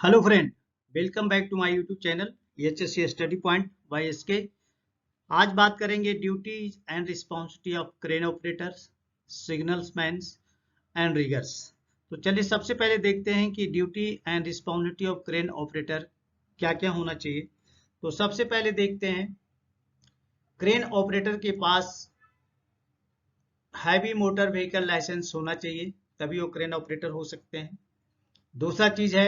Hello friend, welcome back to my YouTube channel HSC study point by SK. आज बात करेंगे duties and responsibility of crane operators, signalsman and riggers. तो चलिए सबसे पहले देखते हैं कि duty and responsibility of crane operator क्या क्या होना चाहिए। तो सबसे पहले देखते हैं, क्रेन ऑपरेटर के पास हैवी मोटर व्हीकल लाइसेंस होना चाहिए, तभी वो क्रेन ऑपरेटर हो सकते हैं। दूसरा चीज है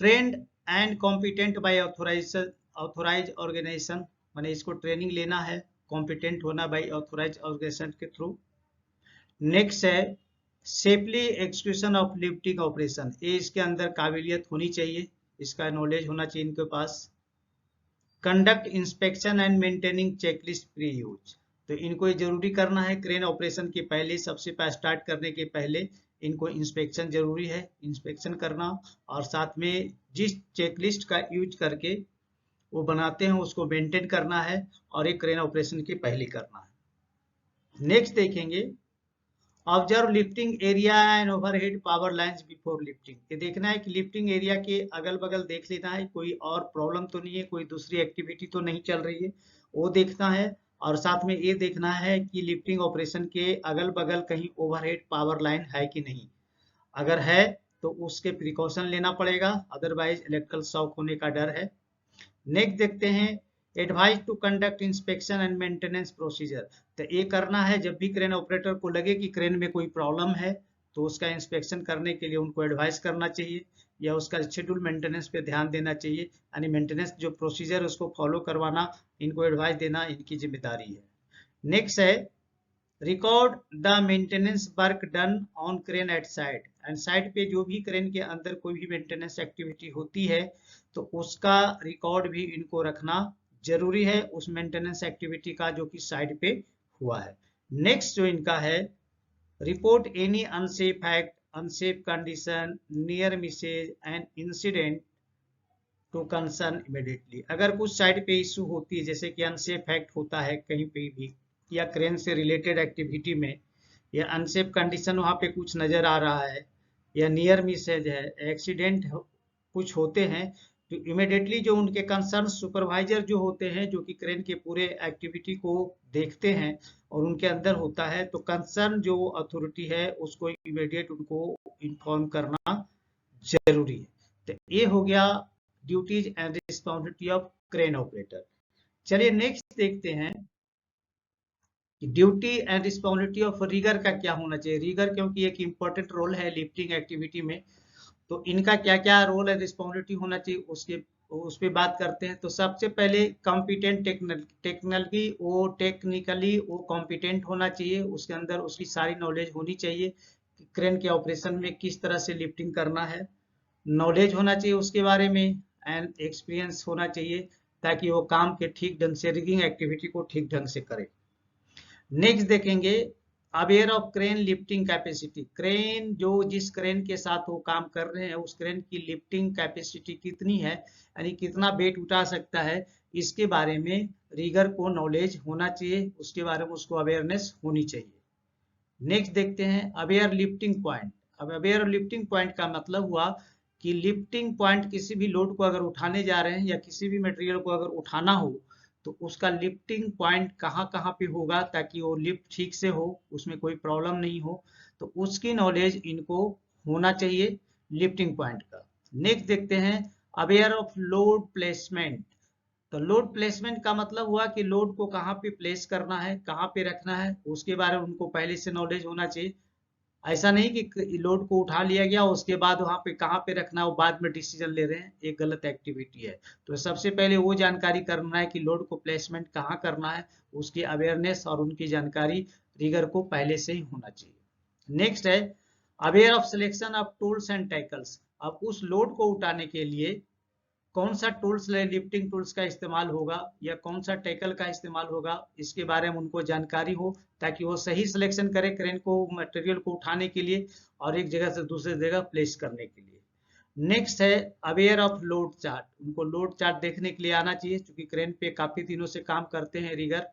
trained and competent by authorise organisation, माने इसको ट्रेनिंग लेना है, कॉम्पिटेंट होना बाय ऑथोराइज ऑर्गेनाइजेशन के थ्रू। नेक्स्ट है safely execution of lifting operation, ये इसके अंदर काबिलियत होनी चाहिए, इसका नॉलेज होना चाहिए इनके पास। Conduct inspection and maintaining checklist pre use, तो इनको ये जरूरी करना है क्रेन ऑपरेशन के पहले, सबसे पहले स्टार्ट करने के पहले इनको इंस्पेक्शन जरूरी है, इंस्पेक्शन करना, और साथ में जिस चेकलिस्ट का यूज करके वो बनाते हैं उसको मेंटेन करना है, और एक क्रेन ऑपरेशन के पहले करना है। नेक्स्ट देखेंगे observe lifting area and overhead power lines before lifting, ये देखना है कि लिफ्टिंग एरिया के अगल बगल देख लेना है, कोई और प्रॉब्लम तो नहीं है, कोई दूसरी एक्टिविटी तो नहीं चल रही है, वो देखना है। और साथ में ये देखना है कि लिफ्टिंग ऑपरेशन के अगल बगल कहीं ओवरहेड पावर लाइन है कि नहीं, अगर है तो उसके प्रिकॉशन लेना पड़ेगा, अदरवाइज इलेक्ट्रिकल शॉक होने का डर है। नेक्स्ट देखते हैं advise to conduct inspection and maintenance procedure, तो ये करना है जब भी क्रेन ऑपरेटर को लगे कि क्रेन में कोई प्रॉब्लम है तो उसका इंस्पेक्शन करने के लिए उनको एडवाइस करना चाहिए, या उसका शेड्यूल मेंटेनेंस पे ध्यान देना चाहिए, यानी मेंटेनेंस जो प्रोसीजर है उसको फॉलो करवाना, इनको एडवाइस देना इनकी जिम्मेदारी है। नेक्स्ट है record the maintenance work done on crane at site, and site पे जो भी क्रेन के अंदर कोई भी मेंटेनेंस एक्टिविटी होती है तो उसका रिकॉर्ड भी इनको रखना जरूरी है, उस मेंटेनेंस एक्टिविटी का जो कि साइट पे हुआ है। नेक्स्ट जो इनका है report any unsafe act, unsafe condition, near misses and incident to concern immediately, अगर कुछ साइड पे इशू होती है जैसे कि अनसेफ एक्ट होता है कहीं पे भी, या क्रेन से रिलेटेड एक्टिविटी में, या अनसेफ कंडीशन वहाँ पे कुछ नजर आ रहा है, या नियर मिसेज है, एक्सीडेंट कुछ होते हैं, तो इमिडिएटली जो उनके कंसर्न सुपरवाइजर जो होते हैं, जो कि क्रेन के पूरे एक्टिविटी को देखते हैं और उनके अंदर होता है, तो कंसर्न जो अथॉरिटी है उसको इमिडिएट उनको इन्फॉर्म करना जरूरी है। तो ये हो गया duties and responsibility of crane operator. चलिए नेक्स्ट देखते हैं कि duty and responsibility of rigger का क्या होना चाहिए। रिगर क्योंकि एक इंपॉर्टेंट रोल है लिफ्टिंग एक्टिविटी में, तो इनका क्या क्या रोल है, रिस्पॉन्सिबिलिटी होना चाहिए, उसके उस पर बात करते हैं। तो सबसे पहले कॉम्पिटेंट टेक्निकली वो कॉम्पिटेंट होना चाहिए, उसके अंदर उसकी सारी नॉलेज होनी चाहिए कि क्रेन के ऑपरेशन में किस तरह से लिफ्टिंग करना है, नॉलेज होना चाहिए उसके बारे में, एंड एक्सपीरियंस होना चाहिए, ताकि वो काम के ठीक ढंग से रिगिंग एक्टिविटी को ठीक ढंग से करे। नेक्स्ट देखेंगे aware of crane lifting capacity, crane जो जिस क्रेन के साथ वो काम कर रहे हैं उस क्रेन की लिफ्टिंग कैपेसिटी कितनी है, यानी कितना वेट उठा सकता है, इसके बारे में रीगर को नॉलेज होना चाहिए, उसके बारे में उसको अवेयरनेस होनी चाहिए। नेक्स्ट देखते हैं अवेयर लिफ्टिंग पॉइंट। अब अवेयर लिफ्टिंग पॉइंट का मतलब हुआ कि लिफ्टिंग पॉइंट किसी भी लोड को अगर उठाने जा रहे हैं या किसी भी मटेरियल को अगर उठाना हो तो उसका लिफ्टिंग पॉइंट कहाँ कहाँ पे होगा, ताकि वो लिफ्ट ठीक से हो, उसमें कोई प्रॉब्लम नहीं हो, तो उसकी नॉलेज इनको होना चाहिए लिफ्टिंग पॉइंट का। नेक्स्ट देखते हैं अवेयर ऑफ लोड प्लेसमेंट। तो लोड प्लेसमेंट का मतलब हुआ कि लोड को कहाँ पे प्लेस करना है, कहाँ पे रखना है, उसके बारे में उनको पहले से नॉलेज होना चाहिए। ऐसा नहीं कि लोड को उठा लिया गया उसके बाद वहां पे कहाँ पे रखना है वो बाद में डिसीजन ले रहे हैं, एक गलत एक्टिविटी है। तो सबसे पहले वो जानकारी करना है कि लोड को प्लेसमेंट कहाँ करना है, उसकी अवेयरनेस और उनकी जानकारी रिगर को पहले से ही होना चाहिए। नेक्स्ट है aware of selection of tools and tackles, अब उस लोड को उठाने के लिए कौन सा टूल्स लिफ्टिंग टूल्स का इस्तेमाल होगा या कौन सा टैकल का इस्तेमाल होगा, इसके बारे में उनको जानकारी हो, ताकि वो सही सिलेक्शन करे क्रेन को, मटेरियल को उठाने के लिए और एक जगह से दूसरी जगह प्लेस करने के लिए। नेक्स्ट है अवेयर ऑफ लोड चार्ट, उनको लोड चार्ट देखने के लिए आना चाहिए, क्योंकि क्रेन पे काफी दिनों से काम करते हैं रिगर,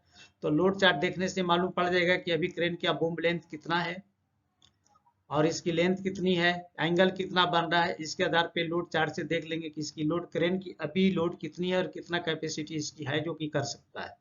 तो लोड चार्ट देखने से मालूम पड़ जाएगा कि अभी क्रेन का बूम लेंथ कितना है। और इसकी लेंथ कितनी है, एंगल कितना बन रहा है, इसके आधार पे लोड चार्ट से देख लेंगे कि इसकी लोड क्रेन की अभी लोड कितनी है और कितना कैपेसिटी इसकी है जो कि कर सकता है।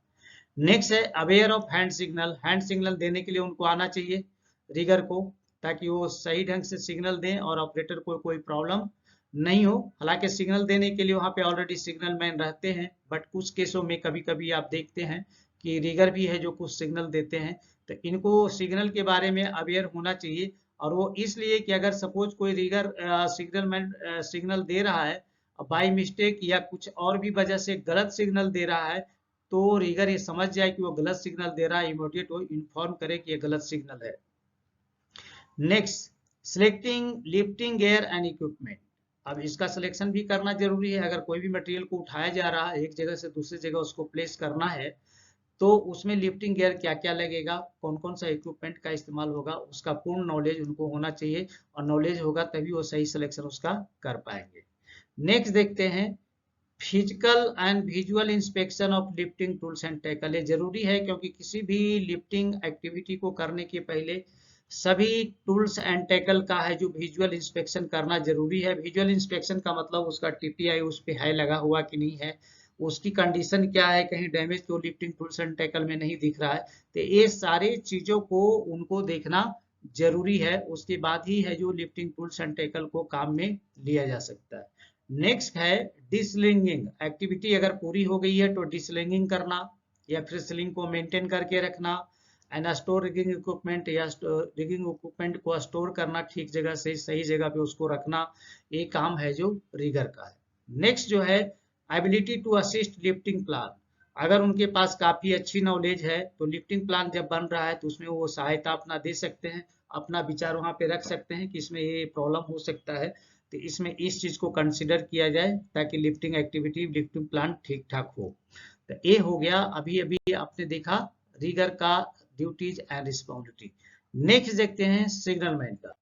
नेक्स्ट है aware of hand signal. Hand signal देने के लिए उनको आना चाहिए रिगर को, ताकि वो सही ढंग से सिग्नल दें और ऑपरेटर को कोई प्रॉब्लम नहीं हो। हालांकि सिग्नल देने के लिए वहाँ पे ऑलरेडी सिग्नल मैन रहते हैं, बट कुछ केसों में कभी कभी आप देखते हैं कि रिगर भी है जो कुछ सिग्नल देते हैं, तो इनको सिग्नल के बारे में अवेयर होना चाहिए। और वो इसलिए कि अगर सपोज कोई रिगर सिग्नल मैन सिग्नल दे रहा है बाई मिस्टेक या कुछ और भी वजह से गलत सिग्नल दे रहा है, तो रिगर ये समझ जाए कि वो गलत सिग्नल दे रहा है, इमीडिएट वो इन्फॉर्म करे कि ये गलत सिग्नल है। Next, selecting lifting gear and equipment. अब इसका सिलेक्शन भी करना जरूरी है। अगर कोई भी मटेरियल को उठाया जा रहा है एक जगह से दूसरी जगह उसको प्लेस करना है, तो उसमें लिफ्टिंग गियर क्या क्या लगेगा, कौन कौन सा इक्विपमेंट का इस्तेमाल होगा, उसका पूर्ण नॉलेज उनको होना चाहिए, और नॉलेज होगा तभी वो सही सिलेक्शन उसका कर पाएंगे। नेक्स्ट देखते हैं physical and visual inspection of lifting tools and tackle. ये जरूरी है क्योंकि किसी भी लिफ्टिंग एक्टिविटी को करने के पहले सभी टूल्स एंड टैकल का है जो विजुअल इंस्पेक्शन करना जरूरी है। विजुअल इंस्पेक्शन का मतलब उसका टीपीआई उस पे है लगा हुआ कि नहीं है, उसकी कंडीशन क्या है, कहीं डैमेज तो लिफ्टिंग टूल्स एंड टैकल में नहीं दिख रहा है, तो ये सारी चीजों को उनको देखना जरूरी है। उसके बाद ही है जो लिफ्टिंग टूल्स एंड टैकल को काम में लिया जा सकता है। नेक्स्ट है डिसलिंगिंग एक्टिविटी। अगर पूरी हो गई है तो डिसलिंगिंग करना या फिर स्लिंग को मेंटेन करके रखना, एंड स्टोर रिगिंग इक्विपमेंट या रिगिंग इक्विपमेंट को स्टोर करना, ठीक जगह से सही जगह पे उसको रखना, ये काम है जो रिगर का है। नेक्स्ट जो है ability to assist lifting plan. अगर उनके पास काफी अच्छी नॉलेज है तो लिफ्टिंग प्लान जब बन रहा है तो उसमें वो सहायता अपना दे सकते हैं, अपना विचार वहां पे रख सकते हैं कि इसमें ये प्रॉब्लम हो सकता है, तो इसमें इस चीज को कंसिडर किया जाए ताकि लिफ्टिंग एक्टिविटी लिफ्टिंग प्लान ठीक ठाक हो। तो ये हो गया अभी अभी आपने देखा रिगर का ड्यूटीज एंड रिस्पॉन्सिबिलिटी। नेक्स्ट देखते हैं सिग्नल मैन का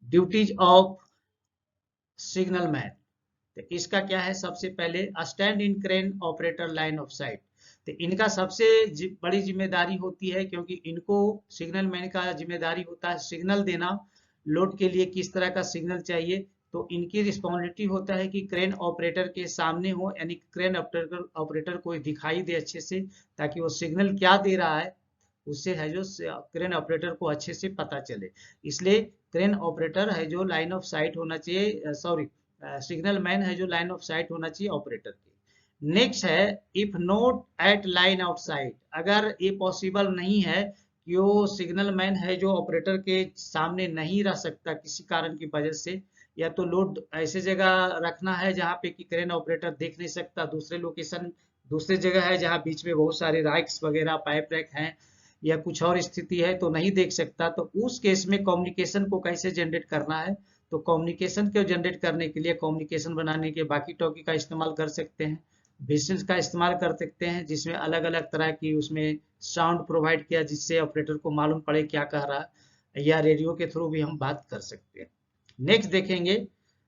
ड्यूटीज ऑफ सिग्नल मैन। तो इसका क्या है, सबसे पहले stand in crane operator line of site. तो इनका सबसे बड़ी जिम्मेदारी होती है, क्योंकि इनको सिग्नल मैन का जिम्मेदारी होता है सिग्नल देना, लोड के लिए किस तरह का सिग्नल चाहिए, तो इनकी रिस्पॉन्सिबिलिटी होता है कि क्रेन ऑपरेटर के सामने हो, यानी क्रेन ऑपरेटर को दिखाई दे अच्छे से, ताकि वो सिग्नल क्या दे रहा है उससे है जो क्रेन ऑपरेटर को अच्छे से पता चले। इसलिए क्रेन ऑपरेटर है जो लाइन ऑफ साइट होना चाहिए, सॉरी सिग्नल मैन है जो लाइन ऑफ साइट होना चाहिए ऑपरेटर की। नेक्स्ट है if not at line outside. अगर ये पॉसिबल नहीं है कि वो सिग्नल मैन है जो ऑपरेटर के सामने नहीं रह सकता किसी कारण की वजह से, या तो लोड ऐसे जगह रखना है जहाँ पे कि क्रेन ऑपरेटर देख नहीं सकता, दूसरे लोकेशन दूसरे जगह है जहाँ बीच में बहुत सारे राइक्स वगैरह पाइप रैक हैं, या कुछ और स्थिति है तो नहीं देख सकता, तो उस केस में कम्युनिकेशन को कैसे जनरेट करना है, तो कम्युनिकेशन को जनरेट करने के लिए कम्युनिकेशन बनाने के वॉकी टॉकी का इस्तेमाल कर सकते हैं, विजल्स का इस्तेमाल कर सकते हैं जिसमें अलग अलग तरह की उसमें साउंड प्रोवाइड किया जिससे ऑपरेटर को मालूम पड़े क्या कह रहा है, या रेडियो के थ्रू भी हम बात कर सकते हैं। नेक्स्ट देखेंगे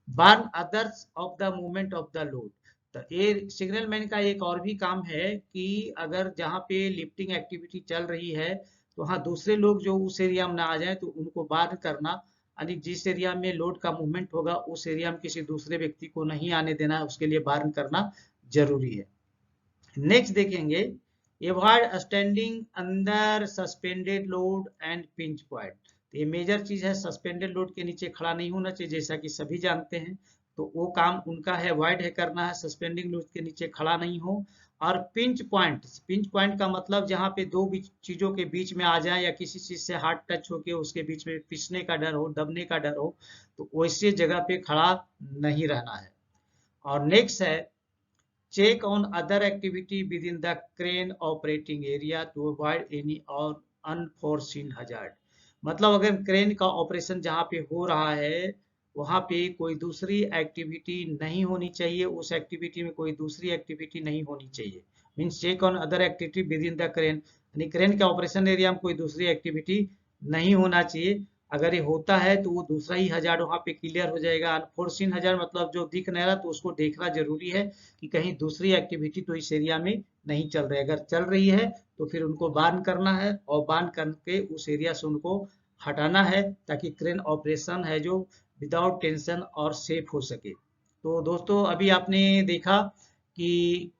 warn others of the movement of the load. तो ये सिग्नल मैन का एक और भी काम है कि अगर जहाँ पे लिफ्टिंग एक्टिविटी चल रही है तो वहाँ दूसरे लोग जो उस एरिया में ना आ जाए तो उनको वार्न करना, यानी जिस एरिया में लोड का मूवमेंट होगा उस एरिया में किसी दूसरे व्यक्ति को नहीं आने देना है, उसके लिए वार्न करना जरूरी है। नेक्स्ट देखेंगे avoid standing under suspended load and pinch point. तो ये मेजर चीज है, सस्पेंडेड लोड के नीचे खड़ा नहीं होना चाहिए जैसा कि सभी जानते हैं, तो वो काम उनका है अवॉइड है करना है, सस्पेंडिंग लोड के नीचे खड़ा नहीं हो। और पिंच पॉइंट का मतलब जहाँ पे दो चीजों के बीच में आ जाए या किसी चीज से हाथ टच होके उसके बीच में पिसने का डर हो, दबने का डर हो, तो वैसे जगह पे खड़ा नहीं रहना है। और नेक्स्ट है check on other activity with in the crane operating area to avoid any और अनफोर्सीन हजार्ड। मतलब अगर क्रेन का ऑपरेशन जहाँ पे हो रहा है वहाँ पे कोई दूसरी एक्टिविटी नहीं होनी चाहिए, उस एक्टिविटी में कोई दूसरी एक्टिविटी नहीं होनी चाहिए। Means check on other activity with in the crane, यानी क्रेन के ऑपरेशन एरिया में कोई दूसरी एक्टिविटी नहीं होना चाहिए। अगर ये होता है तो वो दूसरा ही हजार वहाँ पे क्लियर हो जाएगा। अनफोर्सीन हजार मतलब जो दिख नहीं रहा तो उसको देखना जरूरी है कि कहीं दूसरी एक्टिविटी तो इस एरिया में नहीं चल रही है, अगर चल रही है तो फिर उनको बार्न करना है और बार्न करके उस एरिया से उनको हटाना है ताकि क्रेन ऑपरेशन है जो विदाउट टेंशन और सेफ हो सके। तो दोस्तों अभी आपने देखा कि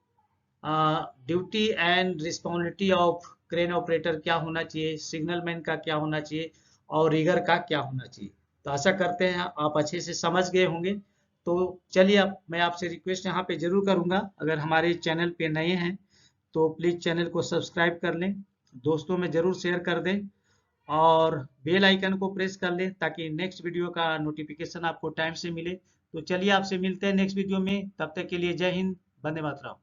duty and responsibility of crane operator क्या होना चाहिए, सिग्नल मैन का क्या होना चाहिए और रिगर का क्या होना चाहिए। तो आशा करते हैं आप अच्छे से समझ गए होंगे। तो चलिए अब मैं आपसे रिक्वेस्ट यहाँ पे जरूर करूँगा, अगर हमारे चैनल पे नए हैं तो प्लीज़ चैनल को सब्सक्राइब कर लें, दोस्तों में ज़रूर शेयर कर दें और बेल आइकन को प्रेस कर लें ताकि नेक्स्ट वीडियो का नोटिफिकेशन आपको टाइम से मिले। तो चलिए आपसे मिलते हैं नेक्स्ट वीडियो में, तब तक के लिए जय हिंद, वंदे मातरम।